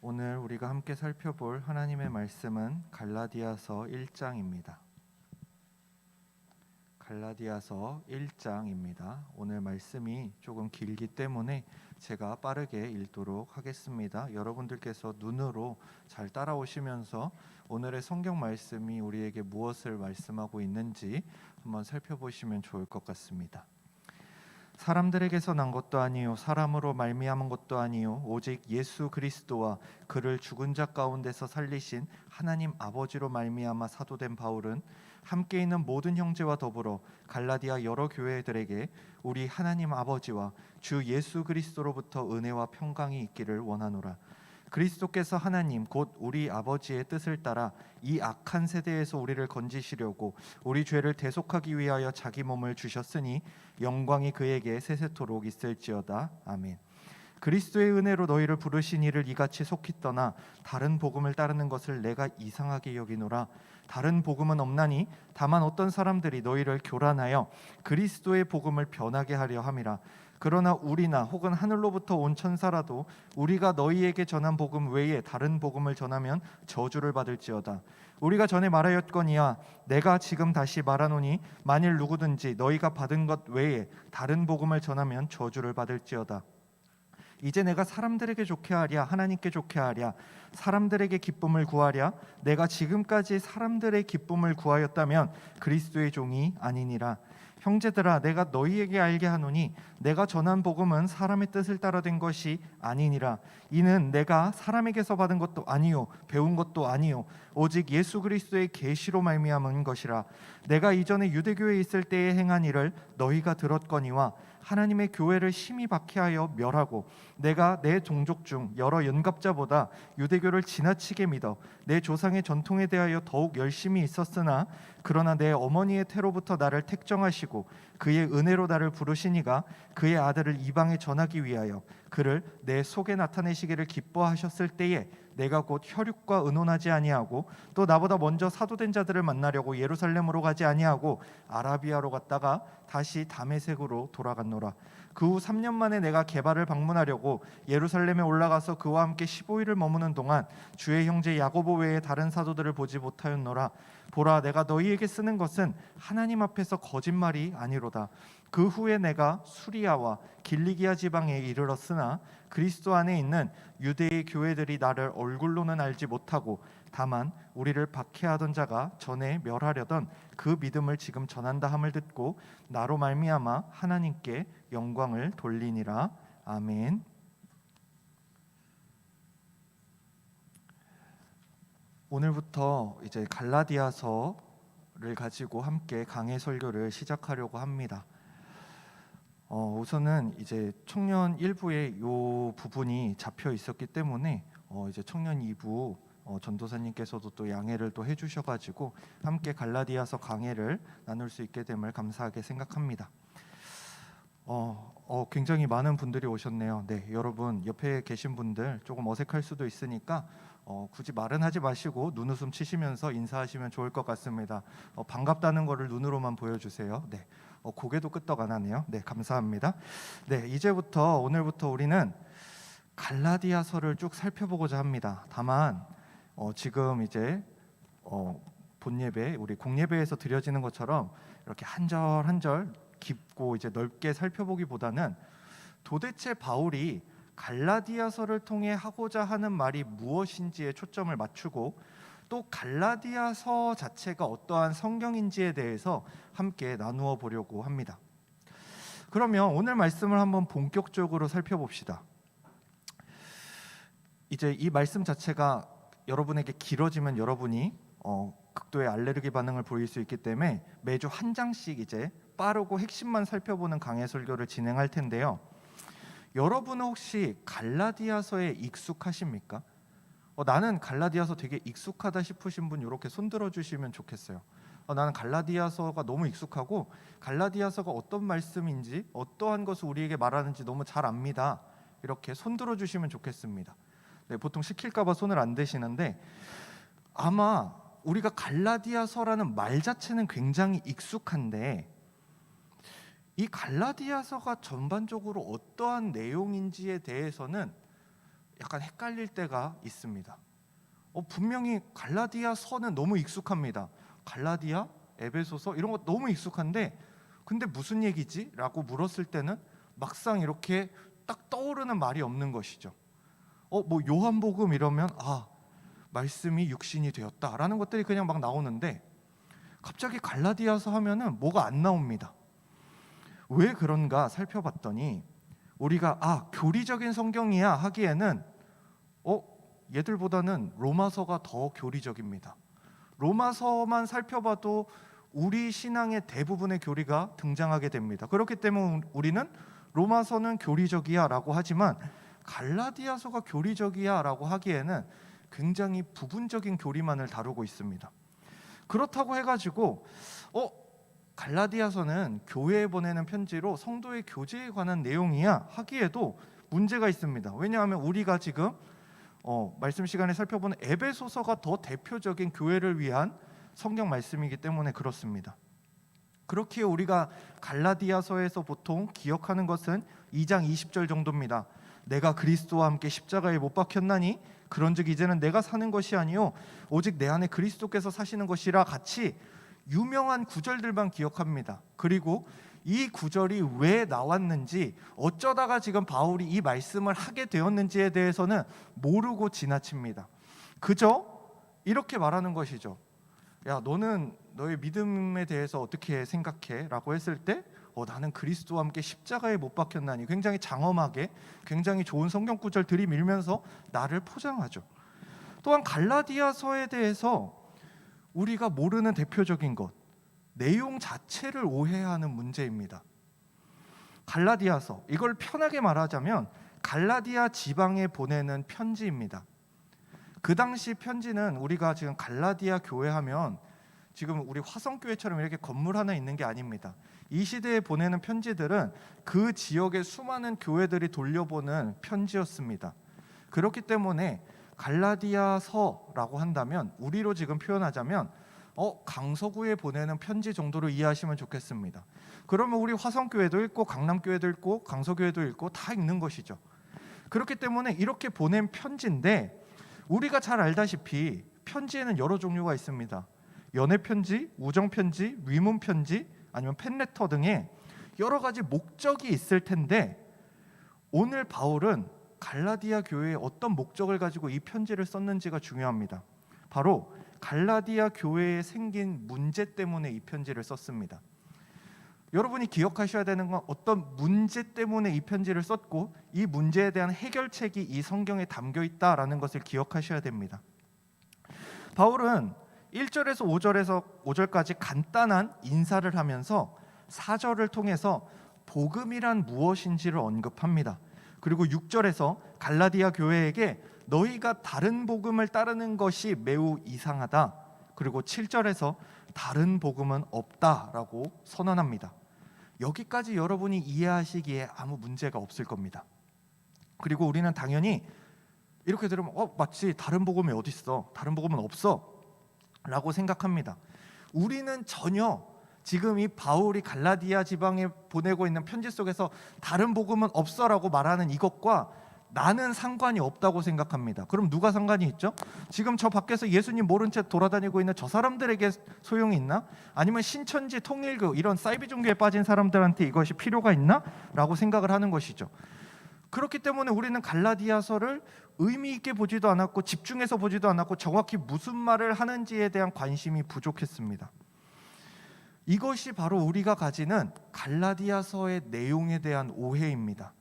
오늘 우리가 함께 살펴볼 하나님의 말씀은 갈라디아서 1장입니다. 갈라디아서 1장입니다. 오늘 말씀이 조금 길기 때문에 제가 빠르게 읽도록 하겠습니다. 여러분들께서 눈으로 잘 따라오시면서 오늘의 성경 말씀이 우리에게 무엇을 말씀하고 있는지 한번 살펴보시면 좋을 것 같습니다. 사람들에게서 난 것도 아니요 사람으로 말미암은 것도 아니요 오직 예수 그리스도와 그를 죽은 자 가운데서 살리신 하나님 아버지로 말미암아 사도된 바울은 함께 있는 모든 형제와 더불어 갈라디아 여러 교회들에게 우리 하나님 아버지와 주 예수 그리스도로부터 은혜와 평강이 있기를 원하노라. 그리스도께서 하나님 곧 우리 아버지의 뜻을 따라 이 악한 세대에서 우리를 건지시려고 우리 죄를 대속하기 위하여 자기 몸을 주셨으니 영광이 그에게 세세토록 있을지어다. 아멘. 그리스도의 은혜로 너희를 부르신 이를 이같이 속히 떠나 다른 복음을 따르는 것을 내가 이상하게 여기노라. 다른 복음은 없나니 다만 어떤 사람들이 너희를 교란하여 그리스도의 복음을 변하게 하려 함이라. 그러나 우리나 혹은 하늘로부터 온 천사라도 우리가 너희에게 전한 복음 외에 다른 복음을 전하면 저주를 받을지어다. 우리가 전에 말하였거니와 내가 지금 다시 말하노니 만일 누구든지 너희가 받은 것 외에 다른 복음을 전하면 저주를 받을지어다. 이제 내가 사람들에게 좋게 하랴 하나님께 좋게 하랴 사람들에게 기쁨을 구하랴 내가 지금까지 사람들의 기쁨을 구하였다면 그리스도의 종이 아니니라. 형제들아 내가 너희에게 알게 하노니 내가 전한 복음은 사람의 뜻을 따라 된 것이 아니니라. 이는 내가 사람에게서 받은 것도 아니요 배운 것도 아니요 오직 예수 그리스도의 계시로 말미암은 것이라. 내가 이전에 유대교에 있을 때에 행한 일을 너희가 들었거니와 하나님의 교회를 심히 박해하여 멸하고 내가 내 종족 중 여러 연갑자보다 유대교를 지나치게 믿어 내 조상의 전통에 대하여 더욱 열심히 있었으나 그러나 내 어머니의 태로부터 나를 택정하시고 그의 은혜로 나를 부르시니가 그의 아들을 이방에 전하기 위하여 그를 내 속에 나타내시기를 기뻐하셨을 때에 내가 곧 혈육과 의논하지 아니하고 또 나보다 먼저 사도된 자들을 만나려고 예루살렘으로 가지 아니하고 아라비아로 갔다가 다시 다메섹으로 돌아갔노라. 그 후 3년 만에 내가 게바를 방문하려고 예루살렘에 올라가서 그와 함께 15일을 머무는 동안 주의 형제 야고보 외에 다른 사도들을 보지 못하였노라. 보라 내가 너희에게 쓰는 것은 하나님 앞에서 거짓말이 아니로다. 그 후에 내가 수리아와 길리기아 지방에 이르렀으나 그리스도 안에 있는 유대의 교회들이 나를 얼굴로는 알지 못하고 다만 우리를 박해하던 자가 전에 멸하려던 그 믿음을 지금 전한다 함을 듣고 나로 말미암아 하나님께 영광을 돌리니라. 아멘. 오늘부터 이제 갈라디아서를 가지고 함께 강해 설교를 시작하려고 합니다. 우선은 이제 청년 1부에 이 부분이 잡혀 있었기 때문에 이제 청년 2부 전도사님께서도 또 양해를 또 해주셔가지고 함께 갈라디아서 강해를 나눌 수 있게 됨을 감사하게 생각합니다. 굉장히 많은 분들이 오셨네요. 네, 여러분 옆에 계신 분들 조금 어색할 수도 있으니까 굳이 말은 하지 마시고 눈웃음 치시면서 인사하시면 좋을 것 같습니다. 반갑다는 거를 눈으로만 보여주세요. 네, 고개도 끄떡 안 하네요. 네, 감사합니다. 네, 오늘부터 우리는 갈라디아서를 쭉 살펴보고자 합니다. 다만 지금 이제 본 예배, 우리 공예배에서 드려지는 것처럼 이렇게 한 절 한 절 깊고 이제 넓게 살펴보기보다는 도대체 바울이 갈라디아서를 통해 하고자 하는 말이 무엇인지에 초점을 맞추고 또 갈라디아서 자체가 어떠한 성경인지에 대해서 함께 나누어 보려고 합니다. 그러면 오늘 말씀을 한번 본격적으로 살펴봅시다. 이제 이 말씀 자체가 여러분에게 길어지면 여러분이 극도의 알레르기 반응을 보일 수 있기 때문에 매주 한 장씩 이제 빠르고 핵심만 살펴보는 강해 설교를 진행할 텐데요. 여러분은 혹시 갈라디아서에 익숙하십니까? 나는 갈라디아서 되게 익숙하다 싶으신 분 이렇게 손들어 주시면 좋겠어요. 나는 갈라디아서가 너무 익숙하고 갈라디아서가 어떤 말씀인지 어떠한 것을 우리에게 말하는지 너무 잘 압니다. 이렇게 손들어 주시면 좋겠습니다. 네, 보통 시킬까 봐 손을 안 대시는데 아마 우리가 갈라디아서라는 말 자체는 굉장히 익숙한데 이 갈라디아서가 전반적으로 어떠한 내용인지에 대해서는 약간 헷갈릴 때가 있습니다. 분명히 갈라디아서는 너무 익숙합니다. 갈라디아, 에베소서 이런 거 너무 익숙한데 근데 무슨 얘기지? 라고 물었을 때는 막상 이렇게 딱 떠오르는 말이 없는 것이죠. 뭐 요한복음 이러면 말씀이 육신이 되었다라는 것들이 그냥 막 나오는데 갑자기 갈라디아서 하면은 뭐가 안 나옵니다. 왜 그런가 살펴봤더니 우리가 교리적인 성경이야 하기에는 얘들보다는 로마서가 더 교리적입니다. 로마서만 살펴봐도 우리 신앙의 대부분의 교리가 등장하게 됩니다. 그렇기 때문에 우리는 로마서는 교리적이야 라고 하지만 갈라디아서가 교리적이야 라고 하기에는 굉장히 부분적인 교리만을 다루고 있습니다. 그렇다고 해가지고 갈라디아서는 교회에 보내는 편지로 성도의 교제에 관한 내용이야 하기에도 문제가 있습니다. 왜냐하면 우리가 지금 말씀 시간에 살펴보는 에베소서가 더 대표적인 교회를 위한 성경 말씀이기 때문에 그렇습니다. 그렇기에 우리가 갈라디아서에서 보통 기억하는 것은 2장 20절 정도입니다. 내가 그리스도와 함께 십자가에 못 박혔나니 그런즉 이제는 내가 사는 것이 아니요 오직 내 안에 그리스도께서 사시는 것이라 같이 유명한 구절들만 기억합니다. 그리고 이 구절이 왜 나왔는지 어쩌다가 지금 바울이 이 말씀을 하게 되었는지에 대해서는 모르고 지나칩니다. 그저 이렇게 말하는 것이죠. 야, 너는 너의 믿음에 대해서 어떻게 생각해? 라고 했을 때 나는 그리스도와 함께 십자가에 못 박혔나니 굉장히 장엄하게 굉장히 좋은 성경 구절 들이밀면서 나를 포장하죠. 또한 갈라디아서에 대해서 우리가 모르는 대표적인 것, 내용 자체를 오해하는 문제입니다. 갈라디아서, 이걸 편하게 말하자면 갈라디아 지방에 보내는 편지입니다. 그 당시 편지는 우리가 지금 갈라디아 교회 하면 지금 우리 화성교회처럼 이렇게 건물 하나 있는 게 아닙니다. 이 시대에 보내는 편지들은 그 지역의 수많은 교회들이 돌려보는 편지였습니다. 그렇기 때문에 갈라디아서라고 한다면 우리로 지금 표현하자면 강서구에 보내는 편지 정도로 이해하시면 좋겠습니다. 그러면 우리 화성교회도 읽고 강남교회도 읽고 강서교회도 읽고 다 읽는 것이죠. 그렇기 때문에 이렇게 보낸 편지인데 우리가 잘 알다시피 편지에는 여러 종류가 있습니다. 연애편지, 우정편지, 위문편지, 아니면 팬레터 등의 여러 가지 목적이 있을 텐데 오늘 바울은 갈라디아 교회에 어떤 목적을 가지고 이 편지를 썼는지가 중요합니다. 바로 갈라디아 교회에 생긴 문제 때문에 이 편지를 썼습니다. 여러분이 기억하셔야 되는 건 어떤 문제 때문에 이 편지를 썼고 이 문제에 대한 해결책이 이 성경에 담겨 있다라는 것을 기억하셔야 됩니다. 바울은 1절에서 5절까지 간단한 인사를 하면서 4절을 통해서 복음이란 무엇인지를 언급합니다. 그리고 6절에서 갈라디아 교회에게 너희가 다른 복음을 따르는 것이 매우 이상하다. 그리고 7절에서 다른 복음은 없다라고 선언합니다. 여기까지 여러분이 이해하시기에 아무 문제가 없을 겁니다. 그리고 우리는 당연히 이렇게 들으면 마치 다른 복음이 어디 있어? 다른 복음은 없어 라고 생각합니다. 우리는 전혀 지금 이 바울이 갈라디아 지방에 보내고 있는 편지 속에서 다른 복음은 없어라고 말하는 이것과 나는 상관이 없다고 생각합니다. 그럼 누가 상관이 있죠? 지금 저 밖에서 예수님 모른 채 돌아다니고 있는 저 사람들에게 소용이 있나? 아니면 신천지, 통일교 이런 사이비 종교에 빠진 사람들한테 이것이 필요가 있나? 라고 생각을 하는 것이죠. 그렇기 때문에 우리는 갈라디아서를 의미 있게 보지도 않았고 집중해서 보지도 않았고 정확히 무슨 말을 하는지에 대한 관심이 부족했습니다. 이것이 바로 우리가 가지는 갈라디아서의 내용에 대한 오해입니다.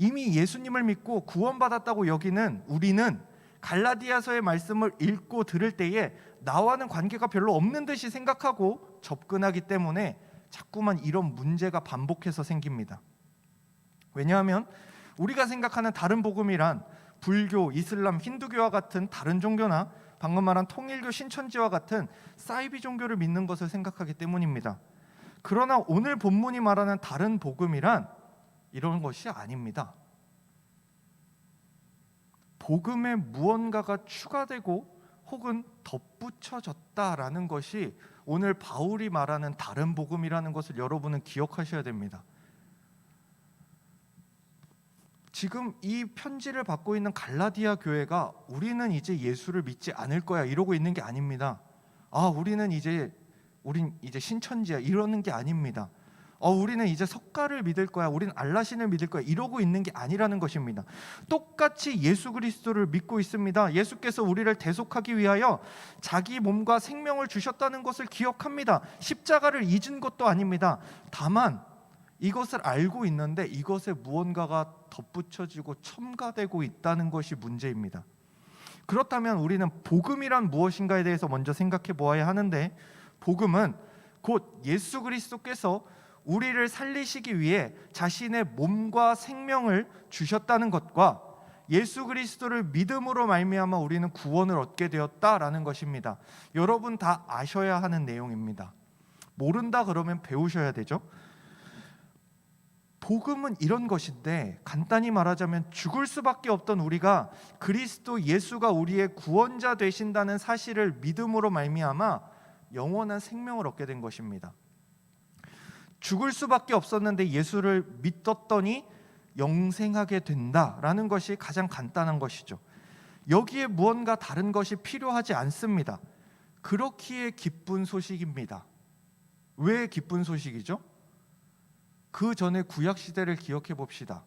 이미 예수님을 믿고 구원받았다고 여기는 우리는 갈라디아서의 말씀을 읽고 들을 때에 나와는 관계가 별로 없는 듯이 생각하고 접근하기 때문에 자꾸만 이런 문제가 반복해서 생깁니다. 왜냐하면 우리가 생각하는 다른 복음이란 불교, 이슬람, 힌두교와 같은 다른 종교나 방금 말한 통일교, 신천지와 같은 사이비 종교를 믿는 것을 생각하기 때문입니다. 그러나 오늘 본문이 말하는 다른 복음이란 이런 것이 아닙니다. 복음에 무언가가 추가되고 혹은 덧붙여졌다라는 것이 오늘 바울이 말하는 다른 복음이라는 것을 여러분은 기억하셔야 됩니다. 지금 이 편지를 받고 있는 갈라디아 교회가 우리는 이제 예수를 믿지 않을 거야 이러고 있는 게 아닙니다. 우린 이제 신천지야 이러는 게 아닙니다. 우리는 이제 석가를 믿을 거야, 우린 알라신을 믿을 거야 이러고 있는 게 아니라는 것입니다. 똑같이 예수 그리스도를 믿고 있습니다. 예수께서 우리를 대속하기 위하여 자기 몸과 생명을 주셨다는 것을 기억합니다. 십자가를 잊은 것도 아닙니다. 다만 이것을 알고 있는데 이것에 무언가가 덧붙여지고 첨가되고 있다는 것이 문제입니다. 그렇다면 우리는 복음이란 무엇인가에 대해서 먼저 생각해 보아야 하는데, 복음은 곧 예수 그리스도께서 우리를 살리시기 위해 자신의 몸과 생명을 주셨다는 것과 예수 그리스도를 믿음으로 말미암아 우리는 구원을 얻게 되었다라는 것입니다. 여러분 다 아셔야 하는 내용입니다. 모른다 그러면 배우셔야 되죠. 복음은 이런 것인데, 간단히 말하자면 죽을 수밖에 없던 우리가 그리스도 예수가 우리의 구원자 되신다는 사실을 믿음으로 말미암아 영원한 생명을 얻게 된 것입니다. 죽을 수밖에 없었는데 예수를 믿었더니 영생하게 된다라는 것이 가장 간단한 것이죠. 여기에 무언가 다른 것이 필요하지 않습니다. 그렇기에 기쁜 소식입니다. 왜 기쁜 소식이죠? 그 전에 구약 시대를 기억해 봅시다.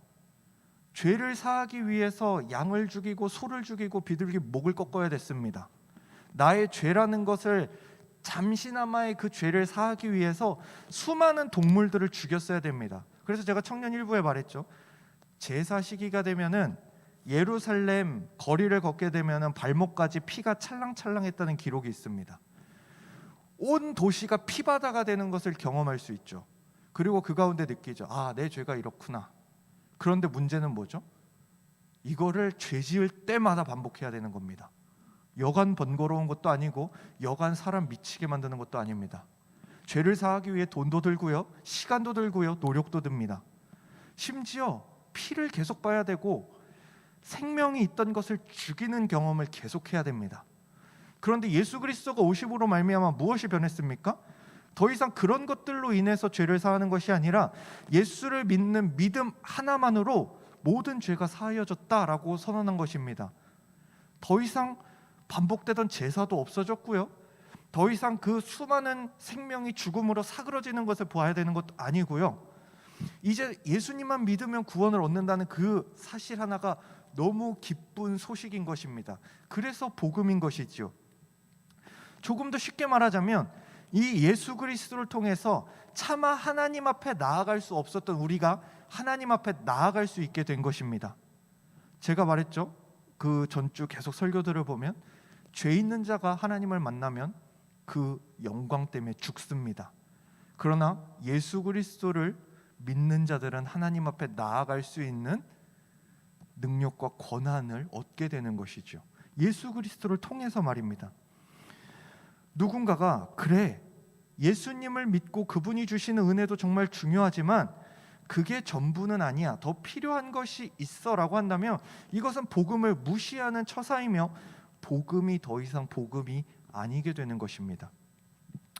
죄를 사하기 위해서 양을 죽이고 소를 죽이고 비둘기 목을 꺾어야 됐습니다. 나의 죄라는 것을 잠시나마의 그 죄를 사하기 위해서 수많은 동물들을 죽였어야 됩니다. 그래서 제가 청년 일부에 말했죠. 제사 시기가 되면은 예루살렘 거리를 걷게 되면은 발목까지 피가 찰랑찰랑했다는 기록이 있습니다. 온 도시가 피바다가 되는 것을 경험할 수 있죠. 그리고 그 가운데 느끼죠. 내 죄가 이렇구나. 그런데 문제는 뭐죠? 이거를 죄 지을 때마다 반복해야 되는 겁니다. 여간 번거로운 것도 아니고 여간 사람 미치게 만드는 것도 아닙니다. 죄를 사하기 위해 돈도 들고요, 시간도 들고요, 노력도 듭니다. 심지어 피를 계속 봐야 되고 생명이 있던 것을 죽이는 경험을 계속해야 됩니다. 그런데 예수 그리스도가 오심으로 말미암아 무엇이 변했습니까? 더 이상 그런 것들로 인해서 죄를 사하는 것이 아니라 예수를 믿는 믿음 하나만으로 모든 죄가 사하여졌다라고 선언한 것입니다. 더 이상 반복되던 제사도 없어졌고요, 더 이상 그 수많은 생명이 죽음으로 사그러지는 것을 보아야 되는 것도 아니고요, 이제 예수님만 믿으면 구원을 얻는다는 그 사실 하나가 너무 기쁜 소식인 것입니다. 그래서 복음인 것이지요. 조금 더 쉽게 말하자면 이 예수 그리스도를 통해서 차마 하나님 앞에 나아갈 수 없었던 우리가 하나님 앞에 나아갈 수 있게 된 것입니다. 제가 말했죠. 그 전주 계속 설교들을 보면 죄 있는 자가 하나님을 만나면 그 영광 때문에 죽습니다. 그러나 예수 그리스도를 믿는 자들은 하나님 앞에 나아갈 수 있는 능력과 권한을 얻게 되는 것이죠. 예수 그리스도를 통해서 말입니다. 누군가가 그래, 예수님을 믿고 그분이 주시는 은혜도 정말 중요하지만 그게 전부는 아니야, 더 필요한 것이 있어 라고 한다면 이것은 복음을 무시하는 처사이며 복음이 더 이상 복음이 아니게 되는 것입니다.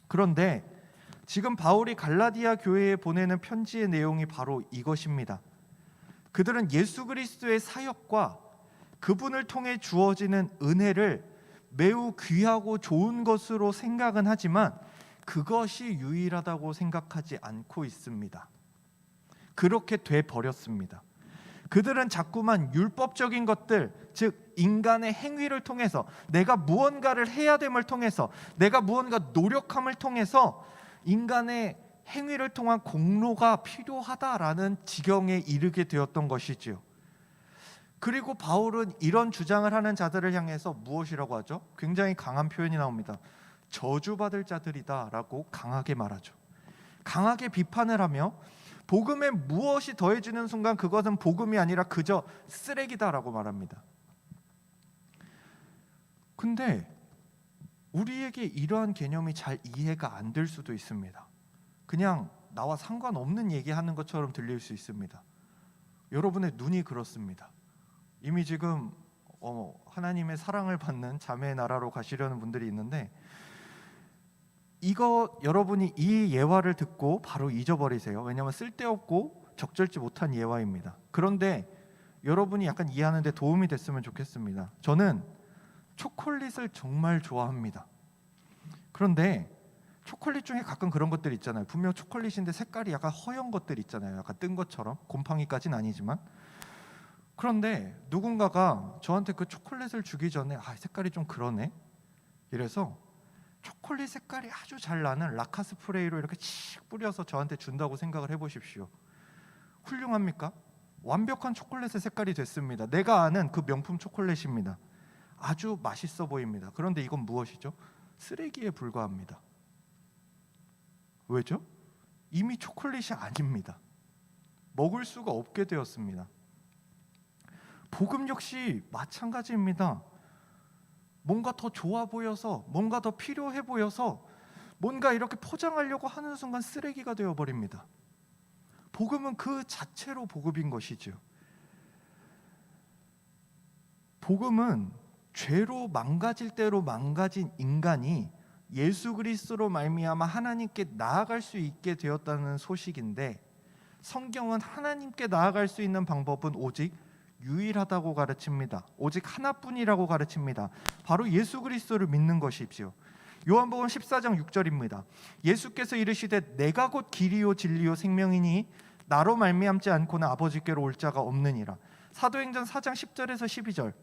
그런데 지금 바울이 갈라디아 교회에 보내는 편지의 내용이 바로 이것입니다. 그들은 예수 그리스도의 사역과 그분을 통해 주어지는 은혜를 매우 귀하고 좋은 것으로 생각은 하지만 그것이 유일하다고 생각하지 않고 있습니다. 그렇게 돼 버렸습니다. 그들은 자꾸만 율법적인 것들, 즉 인간의 행위를 통해서, 내가 무언가를 해야 됨을 통해서, 내가 무언가 노력함을 통해서 인간의 행위를 통한 공로가 필요하다라는 지경에 이르게 되었던 것이지요. 그리고 바울은 이런 주장을 하는 자들을 향해서 무엇이라고 하죠? 굉장히 강한 표현이 나옵니다. 저주받을 자들이다 라고 강하게 말하죠. 강하게 비판을 하며 복음에 무엇이 더해지는 순간 그것은 복음이 아니라 그저 쓰레기다라고 말합니다. 근데 우리에게 이러한 개념이 잘 이해가 안 될 수도 있습니다. 그냥 나와 상관없는 얘기하는 것처럼 들릴 수 있습니다. 여러분의 눈이 그렇습니다. 이미 지금 하나님의 사랑을 받는 자매의 나라로 가시려는 분들이 있는데, 이거 여러분이 이 예화를 듣고 바로 잊어버리세요. 왜냐하면 쓸데없고 적절치 못한 예화입니다. 그런데 여러분이 약간 이해하는 데 도움이 됐으면 좋겠습니다. 저는 초콜릿을 정말 좋아합니다. 그런데 초콜릿 중에 가끔 그런 것들 있잖아요. 분명 초콜릿인데 색깔이 약간 허연 것들 있잖아요. 약간 뜬 것처럼. 곰팡이까지는 아니지만. 그런데 누군가가 저한테 그 초콜릿을 주기 전에 색깔이 좀 그러네, 이래서 초콜릿 색깔이 아주 잘 나는 라카 스프레이로 이렇게 칙 뿌려서 저한테 준다고 생각을 해보십시오. 훌륭합니까? 완벽한 초콜릿의 색깔이 됐습니다. 내가 아는 그 명품 초콜릿입니다. 아주 맛있어 보입니다. 그런데 이건 무엇이죠? 쓰레기에 불과합니다. 왜죠? 이미 초콜릿이 아닙니다. 먹을 수가 없게 되었습니다. 복음 역시 마찬가지입니다. 뭔가 더 좋아 보여서, 뭔가 더 필요해 보여서 뭔가 이렇게 포장하려고 하는 순간 쓰레기가 되어버립니다. 복음은 그 자체로 복음인 것이죠. 복음은 죄로 망가질 대로 망가진 인간이 예수 그리스도로 말미암아 하나님께 나아갈 수 있게 되었다는 소식인데, 성경은 하나님께 나아갈 수 있는 방법은 오직 유일하다고 가르칩니다. 오직 하나뿐이라고 가르칩니다. 바로 예수 그리스도를 믿는 것이지요. 요한복음 14장 6절입니다. 예수께서 이르시되 내가 곧 길이요 진리요 생명이니 나로 말미암지 않고는 아버지께로 올 자가 없느니라. 사도행전 4장 10절에서 12절.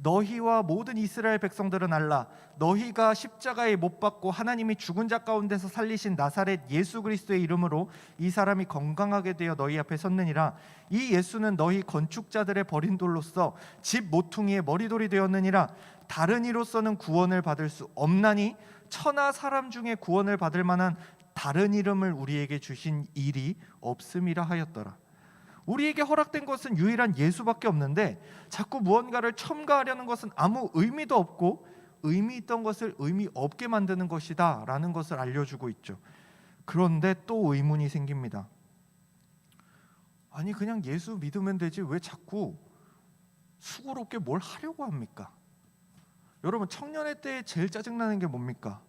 너희와 모든 이스라엘 백성들은 알라. 너희가 십자가에 못 박고 하나님이 죽은 자 가운데서 살리신 나사렛 예수 그리스도의 이름으로 이 사람이 건강하게 되어 너희 앞에 섰느니라. 이 예수는 너희 건축자들의 버린 돌로서 집 모퉁이의 머리돌이 되었느니라. 다른 이로서는 구원을 받을 수 없나니 천하 사람 중에 구원을 받을 만한 다른 이름을 우리에게 주신 일이 없음이라 하였더라. 우리에게 허락된 것은 유일한 예수밖에 없는데 자꾸 무언가를 첨가하려는 것은 아무 의미도 없고 의미 있던 것을 의미 없게 만드는 것이다 라는 것을 알려주고 있죠. 그런데 또 의문이 생깁니다. 아니 그냥 예수 믿으면 되지 왜 자꾸 수고롭게 뭘 하려고 합니까? 여러분, 청년의 때에 제일 짜증나는 게 뭡니까?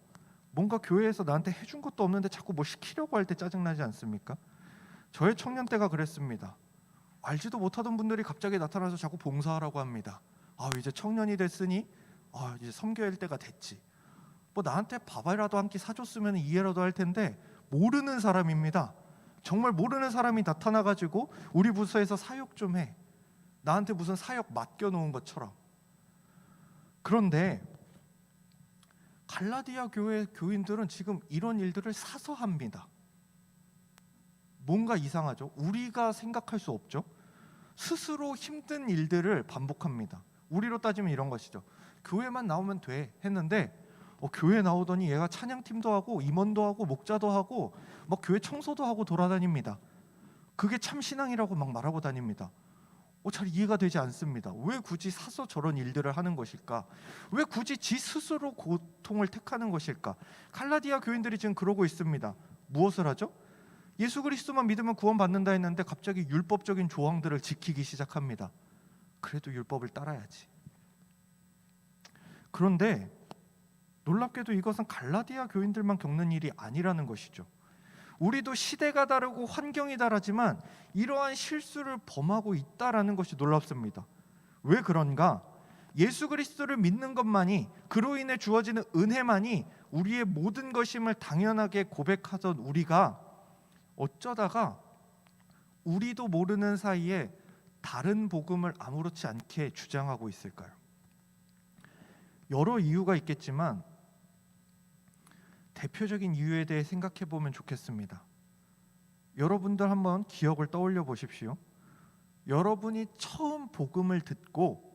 뭔가 교회에서 나한테 해준 것도 없는데 자꾸 뭐 시키려고 할 때 짜증나지 않습니까? 저의 청년 때가 그랬습니다. 알지도 못하던 분들이 갑자기 나타나서 자꾸 봉사하라고 합니다. 이제 청년이 됐으니 이제 섬겨야 할 때가 됐지. 뭐 나한테 밥이라도 한 끼 사줬으면 이해라도 할 텐데 모르는 사람입니다. 정말 모르는 사람이 나타나가지고 우리 부서에서 사역 좀 해. 나한테 무슨 사역 맡겨놓은 것처럼. 그런데 갈라디아 교회 교인들은 지금 이런 일들을 사서 합니다. 뭔가 이상하죠? 우리가 생각할 수 없죠? 스스로 힘든 일들을 반복합니다. 우리로 따지면 이런 것이죠. 교회만 나오면 돼 했는데 교회 나오더니 얘가 찬양팀도 하고 임원도 하고 목자도 하고 막 교회 청소도 하고 돌아다닙니다. 그게 참 신앙이라고 막 말하고 다닙니다. 잘 이해가 되지 않습니다. 왜 굳이 사서 저런 일들을 하는 것일까? 왜 굳이 지 스스로 고통을 택하는 것일까? 갈라디아 교인들이 지금 그러고 있습니다. 무엇을 하죠? 예수 그리스도만 믿으면 구원받는다 했는데 갑자기 율법적인 조항들을 지키기 시작합니다. 그래도 율법을 따라야지. 그런데 놀랍게도 이것은 갈라디아 교인들만 겪는 일이 아니라는 것이죠. 우리도 시대가 다르고 환경이 다르지만 이러한 실수를 범하고 있다라는 것이 놀랍습니다. 왜 그런가? 예수 그리스도를 믿는 것만이, 그로 인해 주어지는 은혜만이 우리의 모든 것임을 당연하게 고백하던 우리가 어쩌다가 우리도 모르는 사이에 다른 복음을 아무렇지 않게 주장하고 있을까요? 여러 이유가 있겠지만 대표적인 이유에 대해 생각해 보면 좋겠습니다. 여러분들 한번 기억을 떠올려 보십시오. 여러분이 처음 복음을 듣고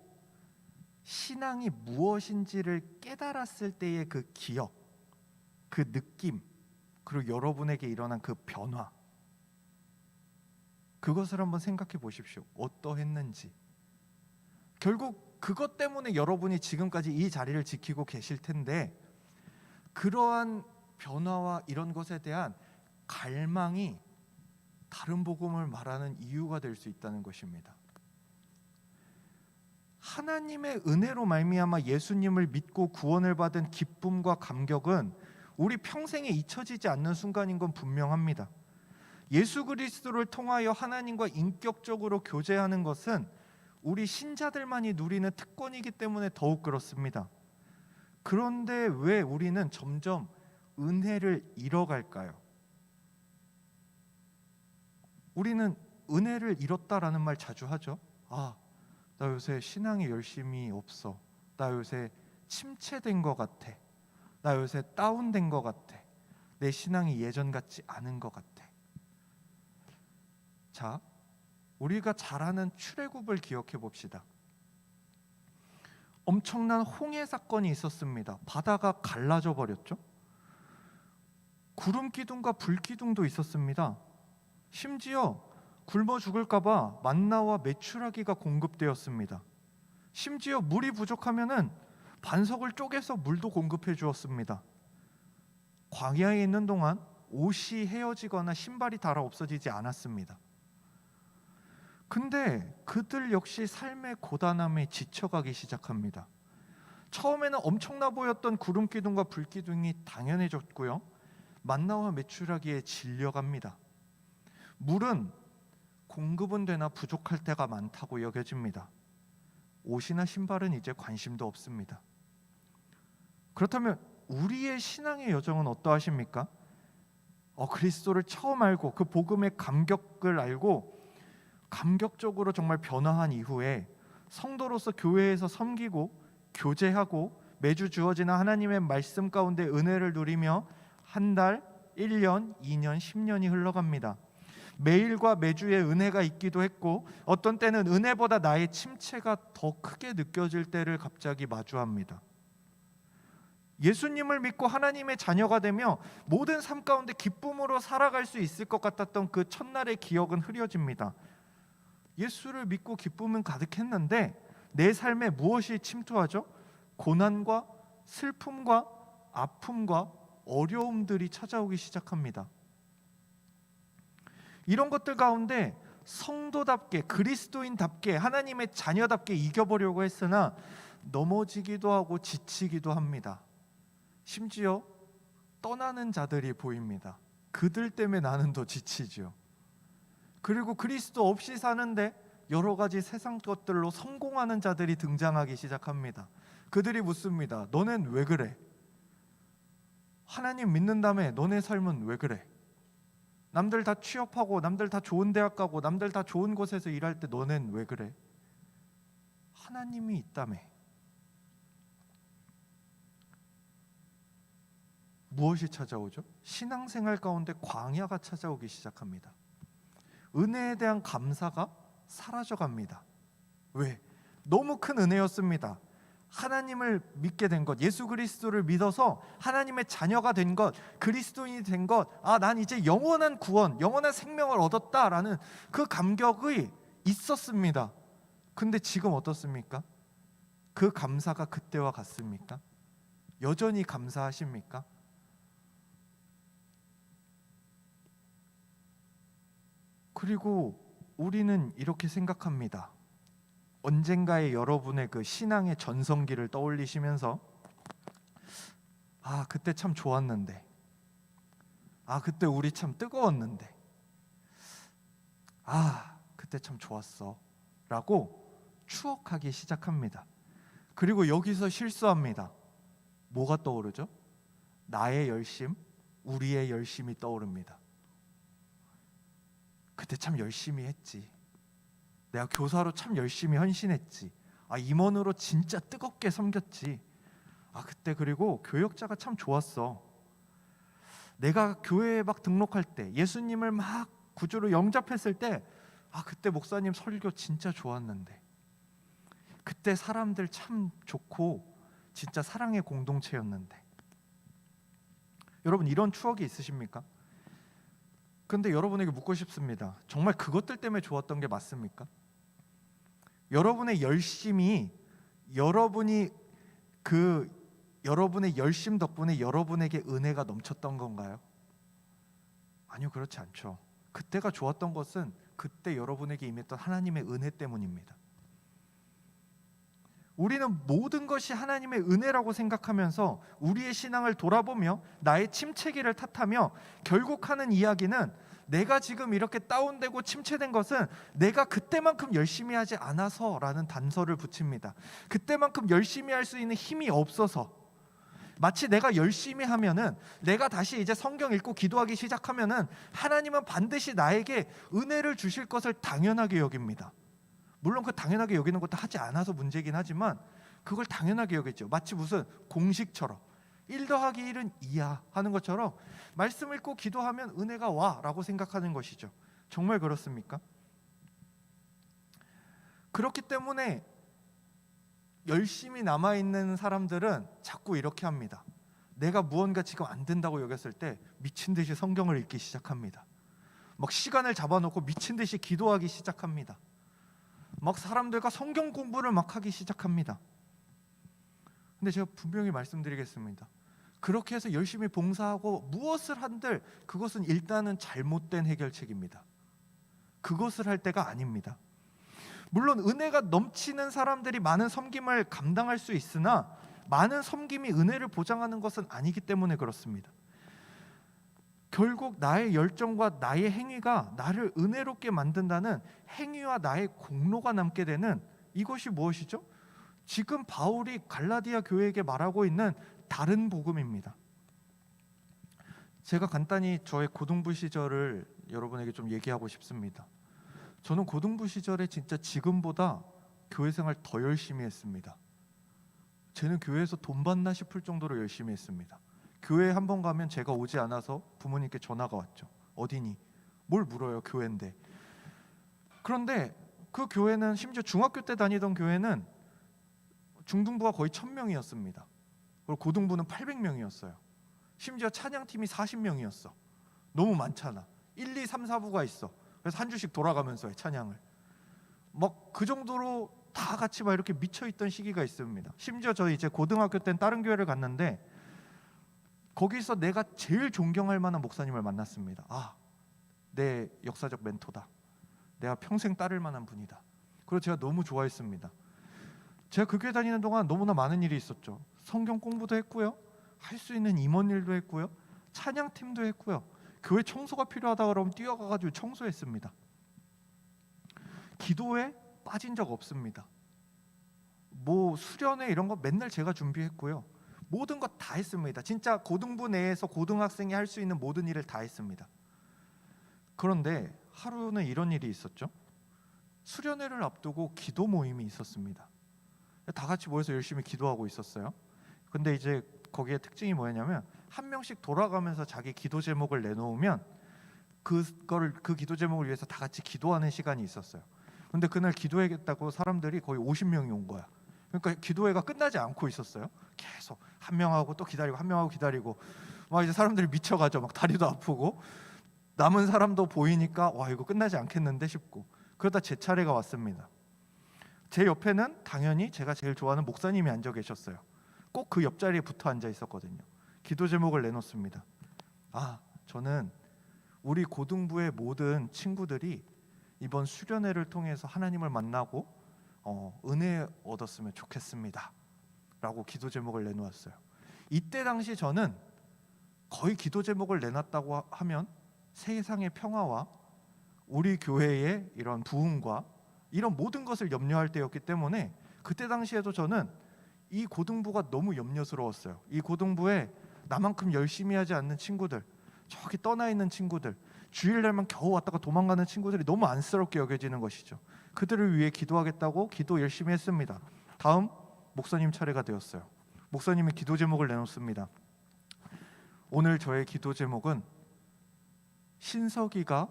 신앙이 무엇인지를 깨달았을 때의 그 기억, 그 느낌, 그리고 여러분에게 일어난 그 변화, 그것을 한번 생각해 보십시오. 어떠했는지. 결국 그것 때문에 여러분이 지금까지 이 자리를 지키고 계실 텐데, 그러한 변화와 이런 것에 대한 갈망이 다른 복음을 말하는 이유가 될 수 있다는 것입니다. 하나님의 은혜로 말미암아 예수님을 믿고 구원을 받은 기쁨과 감격은 우리 평생에 잊혀지지 않는 순간인 건 분명합니다. 예수 그리스도를 통하여 하나님과 인격적으로 교제하는 것은 우리 신자들만이 누리는 특권이기 때문에 더욱 그렇습니다. 그런데 왜 우리는 점점 은혜를 잃어갈까요? 우리는 은혜를 잃었다라는 말 자주 하죠. 나 요새 신앙이 열심히 없어. 나 요새 침체된 것 같아. 나 요새 다운된 것 같아. 내 신앙이 예전 같지 않은 것 같아. 자, 우리가 잘 아는 출애굽을 기억해 봅시다. 엄청난 홍해 사건이 있었습니다. 바다가 갈라져 버렸죠. 구름 기둥과 불 기둥도 있었습니다. 심지어 굶어 죽을까 봐 만나와 메추라기가 공급되었습니다. 심지어 물이 부족하면은 반석을 쪼개서 물도 공급해 주었습니다. 광야에 있는 동안 옷이 헤어지거나 신발이 닳아 없어지지 않았습니다. 근데 그들 역시 삶의 고단함에 지쳐가기 시작합니다. 처음에는 엄청나 보였던 구름 기둥과 불 기둥이 당연해졌고요. 만나와 메추라기에 질려갑니다. 물은 공급은 되나 부족할 때가 많다고 여겨집니다. 옷이나 신발은 이제 관심도 없습니다. 그렇다면 우리의 신앙의 여정은 어떠하십니까? 그리스도를 처음 알고 그 복음의 감격을 알고 감격적으로 정말 변화한 이후에 성도로서 교회에서 섬기고 교제하고 매주 주어지는 하나님의 말씀 가운데 은혜를 누리며 한 달, 1년, 2년, 10년이 흘러갑니다. 매일과 매주의 은혜가 있기도 했고 어떤 때는 은혜보다 나의 침체가 더 크게 느껴질 때를 갑자기 마주합니다. 예수님을 믿고 하나님의 자녀가 되며 모든 삶 가운데 기쁨으로 살아갈 수 있을 것 같았던 그 첫날의 기억은 흐려집니다. 예수를 믿고 기쁨은 가득했는데 내 삶에 무엇이 침투하죠? 고난과 슬픔과 아픔과 어려움들이 찾아오기 시작합니다. 이런 것들 가운데 성도답게 그리스도인답게 하나님의 자녀답게 이겨보려고 했으나 넘어지기도 하고 지치기도 합니다. 심지어 떠나는 자들이 보입니다. 그들 때문에 나는 더 지치죠. 그리고 그리스도 없이 사는데 여러 가지 세상 것들로 성공하는 자들이 등장하기 시작합니다. 그들이 묻습니다. 너넨 왜 그래? 하나님 믿는다며 너네 삶은 왜 그래? 남들 다 취업하고 남들 다 좋은 대학 가고 남들 다 좋은 곳에서 일할 때 너넨 왜 그래? 하나님이 있다며. 무엇이 찾아오죠? 신앙생활 가운데 광야가 찾아오기 시작합니다. 은혜에 대한 감사가 사라져갑니다. 왜? 너무 큰 은혜였습니다. 하나님을 믿게 된 것, 예수 그리스도를 믿어서 하나님의 자녀가 된 것, 그리스도인이 된 것, 난 이제 영원한 구원, 영원한 생명을 얻었다라는 그 감격이 있었습니다. 근데 지금 어떻습니까? 그 감사가 그때와 같습니까? 여전히 감사하십니까? 그리고 우리는 이렇게 생각합니다. 언젠가의 여러분의 그 신앙의 전성기를 떠올리시면서 그때 참 좋았는데, 그때 우리 참 뜨거웠는데, 그때 참 좋았어 라고 추억하기 시작합니다. 그리고 여기서 실수합니다. 뭐가 떠오르죠? 나의 열심, 우리의 열심이 떠오릅니다. 그때 참 열심히 했지. 내가 교사로 참 열심히 헌신했지. 임원으로 진짜 뜨겁게 섬겼지. 그때 그리고 교역자가 참 좋았어. 내가 교회에 막 등록할 때, 예수님을 막 구주로 영접했을 때, 그때 목사님 설교 진짜 좋았는데, 그때 사람들 참 좋고 진짜 사랑의 공동체였는데. 여러분, 이런 추억이 있으십니까? 근데 여러분에게 묻고 싶습니다. 정말 그것들 때문에 좋았던 게 맞습니까? 여러분의 열심이 여러분의 열심 덕분에 여러분에게 은혜가 넘쳤던 건가요? 아니요, 그렇지 않죠. 그때가 좋았던 것은 그때 여러분에게 임했던 하나님의 은혜 때문입니다. 우리는 모든 것이 하나님의 은혜라고 생각하면서 우리의 신앙을 돌아보며 나의 침체기를 탓하며 결국 하는 이야기는 내가 지금 이렇게 다운되고 침체된 것은 내가 그때만큼 열심히 하지 않아서라는 단서를 붙입니다. 그때만큼 열심히 할 수 있는 힘이 없어서. 마치 내가 열심히 하면은, 내가 다시 이제 성경 읽고 기도하기 시작하면은 하나님은 반드시 나에게 은혜를 주실 것을 당연하게 여깁니다. 물론 그 당연하게 여기는 것도 하지 않아서 문제긴 하지만 그걸 당연하게 여겼죠. 마치 무슨 공식처럼 1 더하기 1은 2야 하는 것처럼 말씀 읽고 기도하면 은혜가 와 라고 생각하는 것이죠. 정말 그렇습니까? 그렇기 때문에 열심히 남아있는 사람들은 자꾸 이렇게 합니다. 내가 무언가 지금 안 된다고 여겼을 때 미친 듯이 성경을 읽기 시작합니다. 막 시간을 잡아놓고 미친 듯이 기도하기 시작합니다. 막 사람들과 성경 공부를 막 하기 시작합니다. 근데 제가 분명히 말씀드리겠습니다. 그렇게 해서 열심히 봉사하고 무엇을 한들 그것은 일단은 잘못된 해결책입니다. 그것을 할 때가 아닙니다. 물론 은혜가 넘치는 사람들이 많은 섬김을 감당할 수 있으나 많은 섬김이 은혜를 보장하는 것은 아니기 때문에 그렇습니다. 결국 나의 열정과 나의 행위가 나를 은혜롭게 만든다는 행위와 나의 공로가 남게 되는 이것이 무엇이죠? 지금 바울이 갈라디아 교회에게 말하고 있는 다른 복음입니다. 제가 간단히 저의 고등부 시절을 여러분에게 좀 얘기하고 싶습니다. 저는 고등부 시절에 진짜 지금보다 교회 생활 더 열심히 했습니다. 쟤는 교회에서 돈 받나 싶을 정도로 열심히 했습니다. 교회에 한 번 가면 제가 오지 않아서 부모님께 전화가 왔죠. 어디니? 뭘 물어요, 교회인데. 그런데 그 교회는 심지어 중학교 때 다니던 교회는 중등부가 거의 1000명이었습니다. 그리고 고등부는 800명이었어요. 심지어 찬양팀이 40명이었어. 너무 많잖아. 1, 2, 3, 4부가 있어. 그래서 한 주씩 돌아가면서 해, 찬양을. 막 그 정도로 다 같이 막 이렇게 미쳐있던 시기가 있습니다. 심지어 저 이제 고등학교 때는 다른 교회를 갔는데 거기서 내가 제일 존경할 만한 목사님을 만났습니다. 아, 내 역사적 멘토다. 내가 평생 따를 만한 분이다. 그리고 제가 너무 좋아했습니다. 제가 그 교회 다니는 동안 너무나 많은 일이 있었죠. 성경 공부도 했고요, 할 수 있는 임원 일도 했고요, 찬양팀도 했고요, 교회 청소가 필요하다 그러면 뛰어가가지고 청소했습니다. 기도에 빠진 적 없습니다. 뭐 수련회 이런 거 맨날 제가 준비했고요, 모든 것 다 했습니다. 진짜 고등부 내에서 고등학생이 할 수 있는 모든 일을 다 했습니다. 그런데 하루는 이런 일이 있었죠. 수련회를 앞두고 기도 모임이 있었습니다. 다 같이 모여서 열심히 기도하고 있었어요. 근데 이제 거기에 특징이 뭐였냐면 한 명씩 돌아가면서 자기 기도 제목을 내놓으면 그 기도 제목을 위해서 다 같이 기도하는 시간이 있었어요. 근데 그날 기도하겠다고 사람들이 거의 50명이 온 거야. 그러니까 기도회가 끝나지 않고 있었어요. 계속 한 명하고 또 기다리고 한 명하고 기다리고 막 이제 사람들이 미쳐가죠. 막 다리도 아프고 남은 사람도 보이니까 와 이거 끝나지 않겠는데 싶고, 그러다 제 차례가 왔습니다. 제 옆에는 당연히 제가 제일 좋아하는 목사님이 앉아 계셨어요. 꼭 그 옆자리에 붙어 앉아 있었거든요. 기도 제목을 내놓습니다. 아, 저는 우리 고등부의 모든 친구들이 이번 수련회를 통해서 하나님을 만나고 은혜 얻었으면 좋겠습니다 라고 기도 제목을 내놓았어요. 이때 당시 저는 거의 기도 제목을 내놨다고 하면 세상의 평화와 우리 교회의 이런 부흥과 이런 모든 것을 염려할 때였기 때문에 그때 당시에도 저는 이 고등부가 너무 염려스러웠어요. 이 고등부에 나만큼 열심히 하지 않는 친구들, 저기 떠나 있는 친구들, 주일날만 겨우 왔다가 도망가는 친구들이 너무 안쓰럽게 여겨지는 것이죠. 그들을 위해 기도하겠다고 기도 열심히 했습니다. 다음 목사님 차례가 되었어요. 목사님이 기도 제목을 내놓습니다. 오늘 저의 기도 제목은 신석이가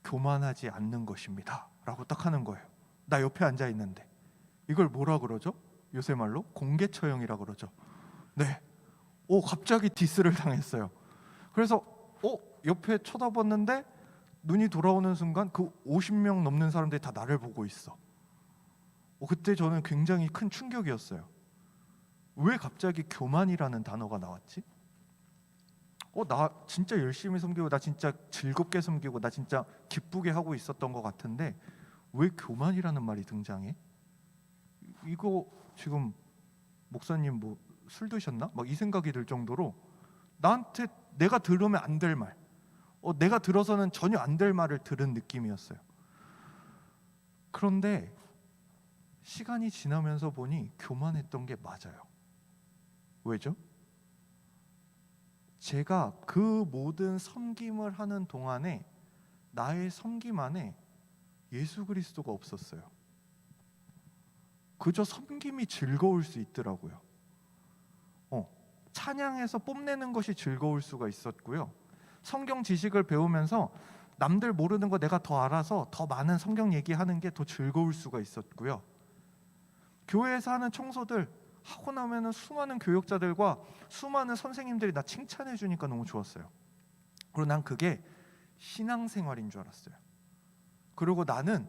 교만하지 않는 것입니다 라고 딱 하는 거예요. 나 옆에 앉아 있는데 이걸 뭐라 그러죠? 요새 말로 공개 처형이라 그러죠. 네. 갑자기 디스를 당했어요. 그래서 옆에 쳐다봤는데 눈이 돌아오는 순간 그 50명 넘는 사람들이 다 나를 보고 있어. 그때 저는 굉장히 큰 충격이었어요. 왜 갑자기 교만이라는 단어가 나왔지? 나 진짜 열심히 섬기고 나 진짜 즐겁게 섬기고 나 진짜 기쁘게 하고 있었던 것 같은데 왜 교만이라는 말이 등장해? 이거 지금 목사님 뭐 술 드셨나? 막 이 생각이 들 정도로 나한테 내가 들으면 안 될 말, 내가 들어서는 전혀 안 될 말을 들은 느낌이었어요. 그런데 시간이 지나면서 보니 교만했던 게 맞아요. 왜죠? 제가 그 모든 섬김을 하는 동안에 나의 섬김 안에 예수 그리스도가 없었어요. 그저 섬김이 즐거울 수 있더라고요. 찬양해서 뽐내는 것이 즐거울 수가 있었고요. 성경 지식을 배우면서 남들 모르는 거 내가 더 알아서 더 많은 성경 얘기하는 게 더 즐거울 수가 있었고요. 교회에서 하는 청소들 하고 나면은 수많은 교역자들과 수많은 선생님들이 나 칭찬해 주니까 너무 좋았어요. 그리고 난 그게 신앙생활인 줄 알았어요. 그리고 나는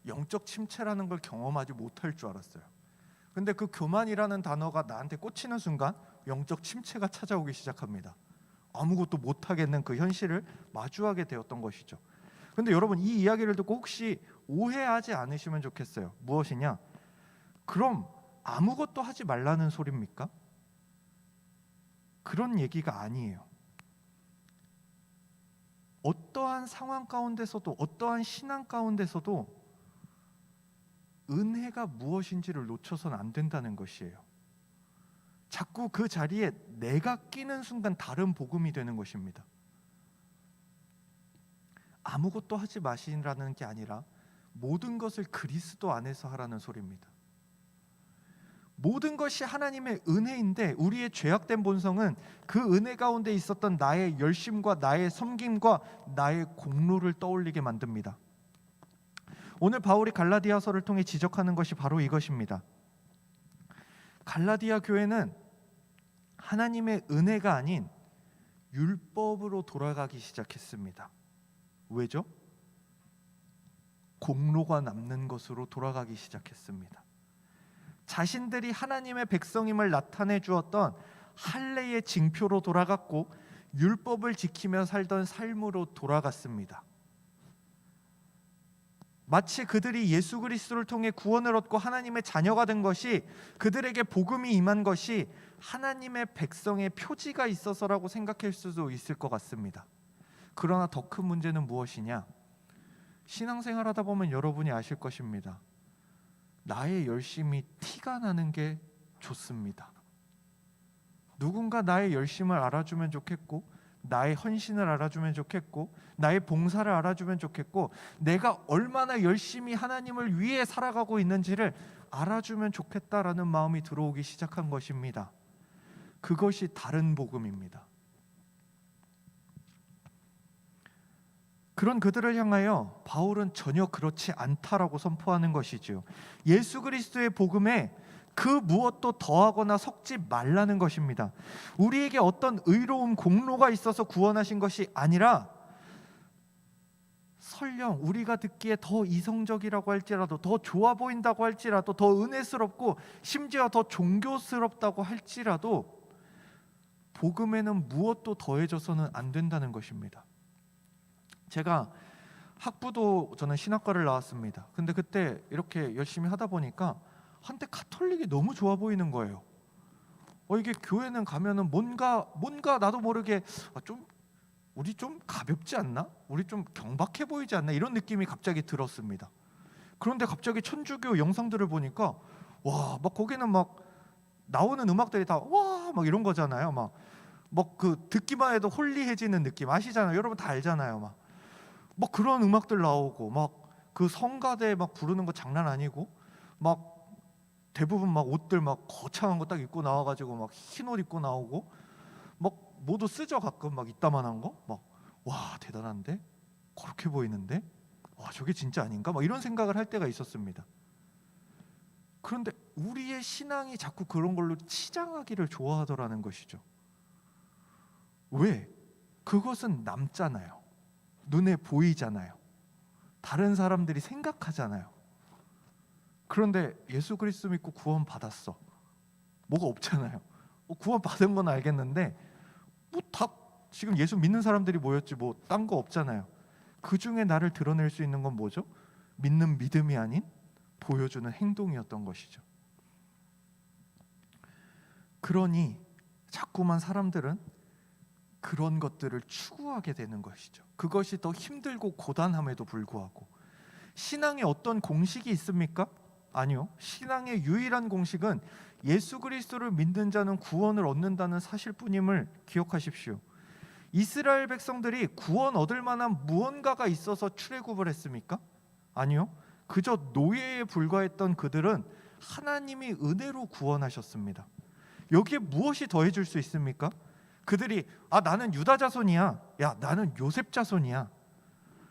영적 침체라는 걸 경험하지 못할 줄 알았어요. 근데 그 교만이라는 단어가 나한테 꽂히는 순간 영적 침체가 찾아오기 시작합니다. 아무것도 못하겠는 그 현실을 마주하게 되었던 것이죠. 근데 여러분, 이 이야기를 듣고 혹시 오해하지 않으시면 좋겠어요. 무엇이냐? 그럼 아무것도 하지 말라는 소리입니까? 그런 얘기가 아니에요. 어떠한 상황 가운데서도, 어떠한 신앙 가운데서도 은혜가 무엇인지를 놓쳐서는 안 된다는 것이에요. 자꾸 그 자리에 내가 끼는 순간 다른 복음이 되는 것입니다. 아무것도 하지 마시라는 게 아니라 모든 것을 그리스도 안에서 하라는 소리입니다. 모든 것이 하나님의 은혜인데 우리의 죄악된 본성은 그 은혜 가운데 있었던 나의 열심과 나의 섬김과 나의 공로를 떠올리게 만듭니다. 오늘 바울이 갈라디아서를 통해 지적하는 것이 바로 이것입니다. 갈라디아 교회는 하나님의 은혜가 아닌 율법으로 돌아가기 시작했습니다. 왜죠? 공로가 남는 것으로 돌아가기 시작했습니다. 자신들이 하나님의 백성임을 나타내 주었던 할례의 징표로 돌아갔고 율법을 지키며 살던 삶으로 돌아갔습니다. 마치 그들이 예수 그리스도를 통해 구원을 얻고 하나님의 자녀가 된 것이, 그들에게 복음이 임한 것이 하나님의 백성의 표지가 있어서라고 생각할 수도 있을 것 같습니다. 그러나 더 큰 문제는 무엇이냐? 신앙생활 하다 보면 여러분이 아실 것입니다. 나의 열심이 티가 나는 게 좋습니다. 누군가 나의 열심을 알아주면 좋겠고, 나의 헌신을 알아주면 좋겠고, 나의 봉사를 알아주면 좋겠고, 내가 얼마나 열심히 하나님을 위해 살아가고 있는지를 알아주면 좋겠다라는 마음이 들어오기 시작한 것입니다. 그것이 다른 복음입니다. 그런 그들을 향하여 바울은 전혀 그렇지 않다라고 선포하는 것이지요. 예수 그리스도의 복음에 그 무엇도 더하거나 섞지 말라는 것입니다. 우리에게 어떤 의로운 공로가 있어서 구원하신 것이 아니라, 설령 우리가 듣기에 더 이성적이라고 할지라도, 더 좋아 보인다고 할지라도, 더 은혜스럽고 심지어 더 종교스럽다고 할지라도 복음에는 무엇도 더해져서는 안 된다는 것입니다. 제가 학부도, 저는 신학과를 나왔습니다. 근데 그때 이렇게 열심히 하다 보니까 한때 가톨릭이 너무 좋아 보이는 거예요. 이게 교회는 가면은 뭔가 나도 모르게 우리 좀 가볍지 않나? 우리 좀 경박해 보이지 않나? 이런 느낌이 갑자기 들었습니다. 그런데 갑자기 천주교 영상들을 보니까 와, 막 거기는 막 나오는 음악들이 다 와, 막 이런 거잖아요. 막 그 듣기만 해도 홀리해지는 느낌 아시잖아요. 여러분 다 알잖아요. 막 그런 음악들 나오고, 막 그 성가대 막 부르는 거 장난 아니고, 막 대부분 막 옷들 막 거창한 거 딱 입고 나와가지고 막 흰 옷 입고 나오고, 막 모두 쓰죠 가끔, 막 이따만한 거, 막 와 대단한데, 그렇게 보이는데, 와 저게 진짜 아닌가, 막 이런 생각을 할 때가 있었습니다. 그런데 우리의 신앙이 자꾸 그런 걸로 치장하기를 좋아하더라는 것이죠. 왜? 그것은 남잖아요. 눈에 보이잖아요. 다른 사람들이 생각하잖아요. 그런데 예수 그리스도 믿고 구원 받았어. 뭐가 없잖아요. 구원 받은 건 알겠는데 다 지금 예수 믿는 사람들이 모였지 뭐 딴 거 없잖아요. 그 중에 나를 드러낼 수 있는 건 뭐죠? 믿는 믿음이 아닌 보여주는 행동이었던 것이죠. 그러니 자꾸만 사람들은 그런 것들을 추구하게 되는 것이죠. 그것이 더 힘들고 고단함에도 불구하고. 신앙에 어떤 공식이 있습니까? 아니요. 신앙의 유일한 공식은 예수 그리스도를 믿는 자는 구원을 얻는다는 사실뿐임을 기억하십시오. 이스라엘 백성들이 구원 얻을 만한 무언가가 있어서 출애굽을 했습니까? 아니요. 그저 노예에 불과했던 그들은 하나님이 은혜로 구원하셨습니다. 여기에 무엇이 더해질 수 있습니까? 그들이 나는 유다 자손이야. 야, 나는 요셉 자손이야.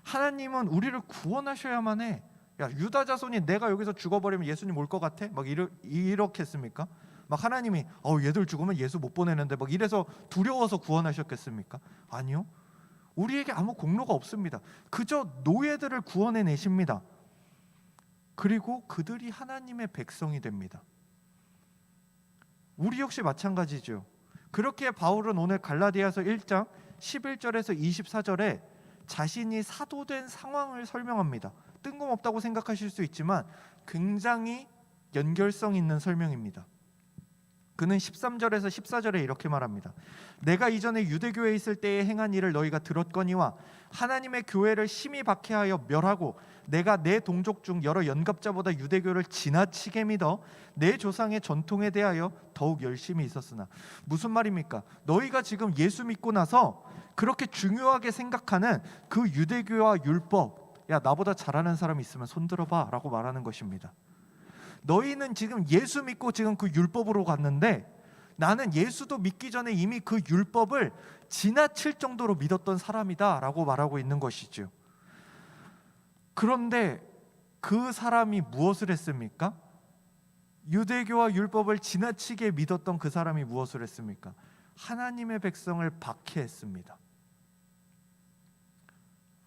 하나님은 우리를 구원하셔야만 해. 야, 유다 자손이 내가 여기서 죽어버리면 예수님 올 것 같아? 막 이렇게 했습니까? 막 하나님이 얘들 죽으면 예수 못 보내는데 막 이래서 두려워서 구원하셨겠습니까? 아니요. 우리에게 아무 공로가 없습니다. 그저 노예들을 구원해 내십니다. 그리고 그들이 하나님의 백성이 됩니다. 우리 역시 마찬가지죠. 그렇게 바울은 오늘 갈라디아서 1장 11절에서 24절에 자신이 사도된 상황을 설명합니다. 뜬금없다고 생각하실 수 있지만 굉장히 연결성 있는 설명입니다. 그는 13절에서 14절에 이렇게 말합니다. 내가 이전에 유대교에 있을 때에 행한 일을 너희가 들었거니와 하나님의 교회를 심히 박해하여 멸하고 내가 내 동족 중 여러 연갑자보다 유대교를 지나치게 믿어 내 조상의 전통에 대하여 더욱 열심히 있었으나. 무슨 말입니까? 너희가 지금 예수 믿고 나서 그렇게 중요하게 생각하는 그 유대교와 율법, 야, 나보다 잘하는 사람 있으면 손 들어봐 라고 말하는 것입니다. 너희는 지금 예수 믿고 지금 그 율법으로 갔는데 나는 예수도 믿기 전에 이미 그 율법을 지나칠 정도로 믿었던 사람이다 라고 말하고 있는 것이죠. 그런데 그 사람이 무엇을 했습니까? 유대교와 율법을 지나치게 믿었던 그 사람이 무엇을 했습니까? 하나님의 백성을 박해했습니다.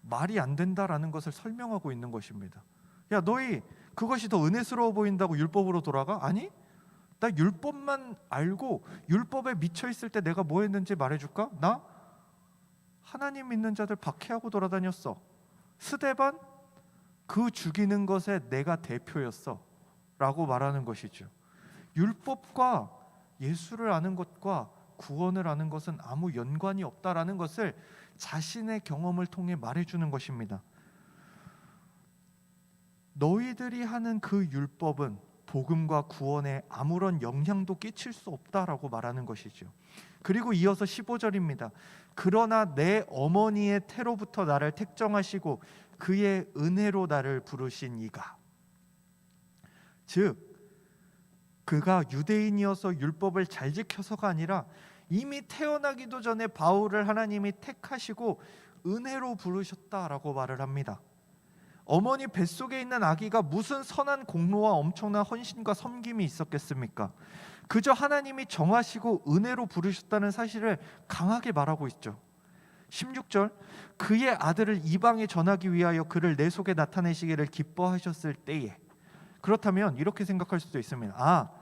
말이 안 된다라는 것을 설명하고 있는 것입니다. 야, 너희 그것이 더 은혜스러워 보인다고 율법으로 돌아가? 아니, 나 율법만 알고 율법에 미쳐 있을 때 내가 뭐 했는지 말해줄까? 나 하나님 믿는 자들 박해하고 돌아다녔어. 스데반 그 죽이는 것에 내가 대표였어 라고 말하는 것이죠. 율법과 예수를 아는 것과 구원을 아는 것은 아무 연관이 없다라는 것을 자신의 경험을 통해 말해주는 것입니다. 너희들이 하는 그 율법은 복음과 구원에 아무런 영향도 끼칠 수 없다라고 말하는 것이죠. 그리고 이어서 15절입니다. 그러나 내 어머니의 태로부터 나를 택정하시고 그의 은혜로 나를 부르신 이가, 즉 그가 유대인이어서 율법을 잘 지켜서가 아니라 이미 태어나기도 전에 바울을 하나님이 택하시고 은혜로 부르셨다라고 말을 합니다. 어머니 뱃속에 있는 아기가 무슨 선한 공로와 엄청난 헌신과 섬김이 있었겠습니까? 그저 하나님이 정하시고 은혜로 부르셨다는 사실을 강하게 말하고 있죠. 16절, 그의 아들을 이방에 전하기 위하여 그를 내 속에 나타내시기를 기뻐하셨을 때에. 그렇다면 이렇게 생각할 수도 있습니다.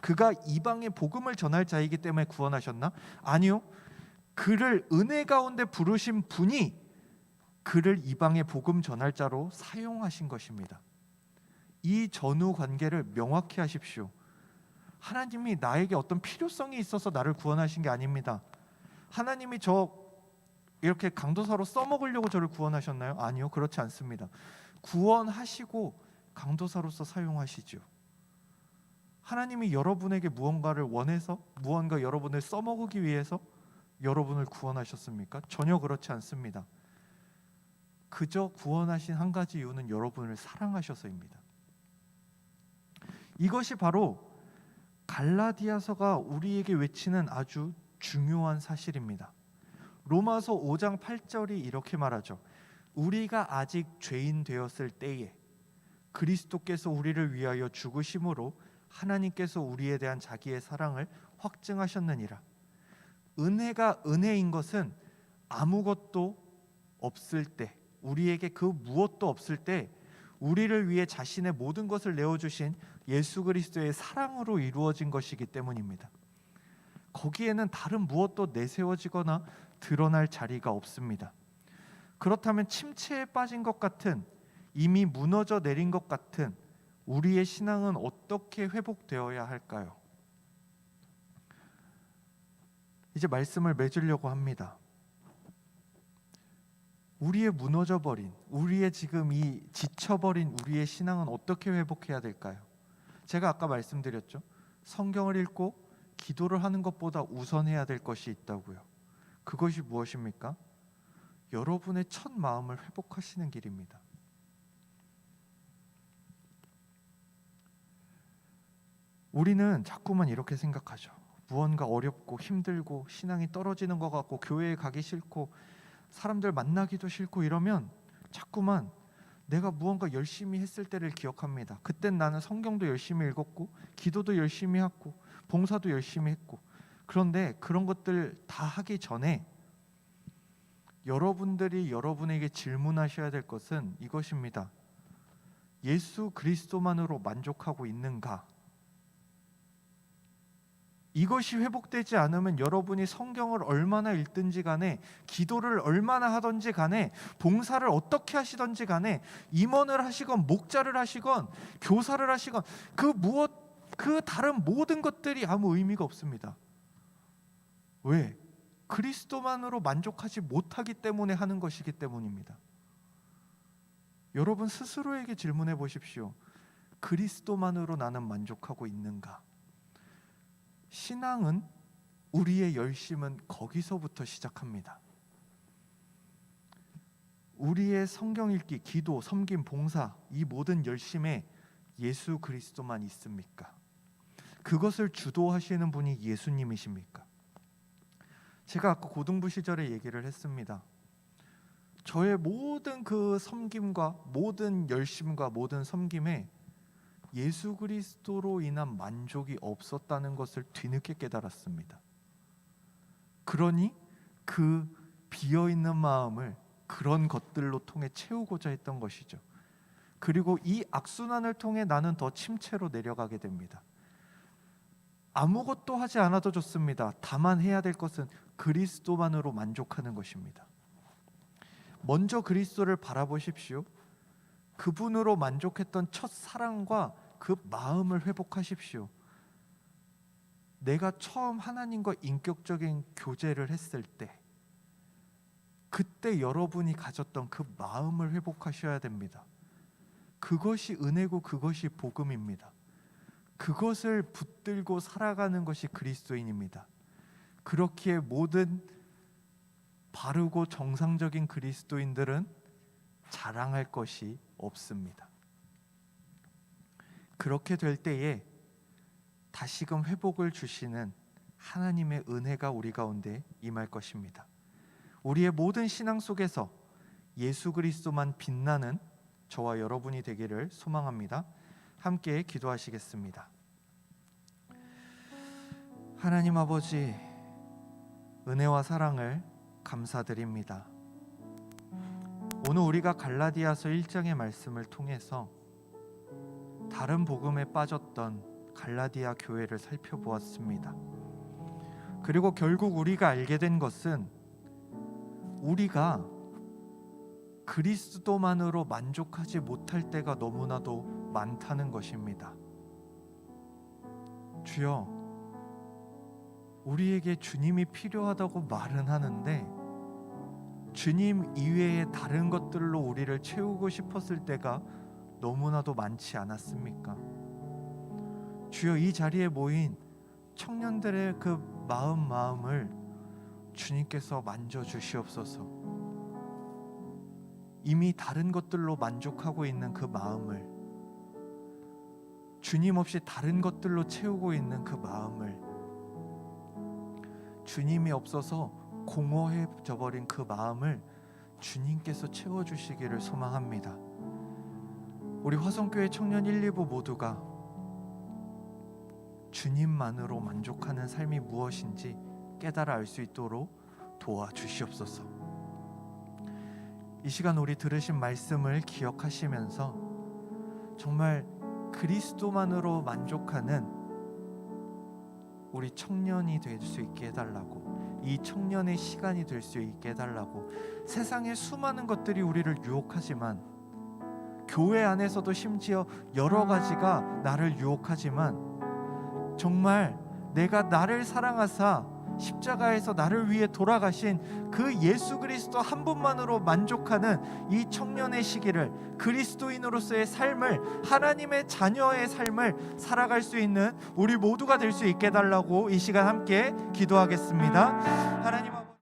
그가 이방에 복음을 전할 자이기 때문에 구원하셨나? 아니요. 그를 은혜 가운데 부르신 분이 그를 이방의 복음 전할 자로 사용하신 것입니다. 이 전후 관계를 명확히 하십시오. 하나님이 나에게 어떤 필요성이 있어서 나를 구원하신 게 아닙니다. 하나님이 저 이렇게 강도사로 써먹으려고 저를 구원하셨나요? 아니요, 그렇지 않습니다. 구원하시고 강도사로서 사용하시죠. 하나님이 여러분에게 무언가를 원해서, 무언가 여러분을 써먹기 위해서 여러분을 구원하셨습니까? 전혀 그렇지 않습니다. 그저 구원하신 한 가지 이유는 여러분을 사랑하셔서입니다. 이것이 바로 갈라디아서가 우리에게 외치는 아주 중요한 사실입니다. 로마서 5장 8절이 이렇게 말하죠. 우리가 아직 죄인 되었을 때에 그리스도께서 우리를 위하여 죽으심으로 하나님께서 우리에 대한 자기의 사랑을 확증하셨느니라. 은혜가 은혜인 것은 아무것도 없을 때, 우리에게 그 무엇도 없을 때 우리를 위해 자신의 모든 것을 내어주신 예수 그리스도의 사랑으로 이루어진 것이기 때문입니다. 거기에는 다른 무엇도 내세워지거나 드러날 자리가 없습니다. 그렇다면 침체에 빠진 것 같은, 이미 무너져 내린 것 같은 우리의 신앙은 어떻게 회복되어야 할까요? 이제 말씀을 맺으려고 합니다. 우리의 무너져버린, 우리의 지금 이 지쳐버린 우리의 신앙은 어떻게 회복해야 될까요? 제가 아까 말씀드렸죠. 성경을 읽고 기도를 하는 것보다 우선해야 될 것이 있다고요. 그것이 무엇입니까? 여러분의 첫 마음을 회복하시는 길입니다. 우리는 자꾸만 이렇게 생각하죠. 무언가 어렵고 힘들고 신앙이 떨어지는 것 같고 교회에 가기 싫고 사람들 만나기도 싫고 이러면 자꾸만 내가 무언가 열심히 했을 때를 기억합니다. 그땐 나는 성경도 열심히 읽었고 기도도 열심히 했고 봉사도 열심히 했고. 그런데 그런 것들 다 하기 전에 여러분들이 여러분에게 질문하셔야 될 것은 이것입니다. 예수 그리스도만으로 만족하고 있는가? 이것이 회복되지 않으면 여러분이 성경을 얼마나 읽든지 간에, 기도를 얼마나 하든지 간에, 봉사를 어떻게 하시든지 간에, 임원을 하시건 목자를 하시건 교사를 하시건 그 다른 모든 것들이 아무 의미가 없습니다. 왜? 그리스도만으로 만족하지 못하기 때문에 하는 것이기 때문입니다. 여러분 스스로에게 질문해 보십시오. 그리스도만으로 나는 만족하고 있는가? 신앙은, 우리의 열심은 거기서부터 시작합니다. 우리의 성경 읽기, 기도, 섬김, 봉사, 이 모든 열심에 예수 그리스도만 있습니까? 그것을 주도하시는 분이 예수님이십니까? 제가 아까 고등부 시절에 얘기를 했습니다. 저의 모든 그 섬김과 모든 열심과 모든 섬김에 예수 그리스도로 인한 만족이 없었다는 것을 뒤늦게 깨달았습니다. 그러니 그 비어있는 마음을 그런 것들로 통해 채우고자 했던 것이죠. 그리고 이 악순환을 통해 나는 더 침체로 내려가게 됩니다. 아무것도 하지 않아도 좋습니다. 다만 해야 될 것은 그리스도만으로 만족하는 것입니다. 먼저 그리스도를 바라보십시오. 그분으로 만족했던 첫 사랑과 그 마음을 회복하십시오. 내가 처음 하나님과 인격적인 교제를 했을 때, 그때 여러분이 가졌던 그 마음을 회복하셔야 됩니다. 그것이 은혜고 그것이 복음입니다. 그것을 붙들고 살아가는 것이 그리스도인입니다. 그렇기에 모든 바르고 정상적인 그리스도인들은 자랑할 것이 없습니다. 그렇게 될 때에 다시금 회복을 주시는 하나님의 은혜가 우리 가운데 임할 것입니다. 우리의 모든 신앙 속에서 예수 그리스도만 빛나는 저와 여러분이 되기를 소망합니다. 함께 기도하시겠습니다. 하나님 아버지, 은혜와 사랑을 감사드립니다. 오늘 우리가 갈라디아서 1장의 말씀을 통해서 다른 복음에 빠졌던 갈라디아 교회를 살펴보았습니다. 그리고 결국 우리가 알게 된 것은 우리가 그리스도만으로 만족하지 못할 때가 너무나도 많다는 것입니다. 주여, 우리에게 주님이 필요하다고 말은 하는데 주님 이외의 다른 것들로 우리를 채우고 싶었을 때가 너무나도 많지 않았습니까? 주여, 이 자리에 모인 청년들의 그 마음을 주님께서 만져주시옵소서. 이미 다른 것들로 만족하고 있는 그 마음을, 주님 없이 다른 것들로 채우고 있는 그 마음을, 주님이 없어서 공허해져 버린 그 마음을 주님께서 채워주시기를 소망합니다. 우리 화성교회 청년 1, 2부 모두가 주님만으로 만족하는 삶이 무엇인지 깨달아 알 수 있도록 도와주시옵소서. 이 시간 우리 들으신 말씀을 기억하시면서 정말 그리스도만으로 만족하는 우리 청년이 될 수 있게 해달라고, 이 청년의 시간이 될 수 있게 해달라고. 세상의 수많은 것들이 우리를 유혹하지만, 교회 안에서도 심지어 여러 가지가 나를 유혹하지만, 정말 내가 나를 사랑하사 십자가에서 나를 위해 돌아가신 그 예수 그리스도 한 분만으로 만족하는 이 청년의 시기를, 그리스도인으로서의 삶을, 하나님의 자녀의 삶을 살아갈 수 있는 우리 모두가 될 수 있게 해달라고 이 시간 함께 기도하겠습니다. 하나님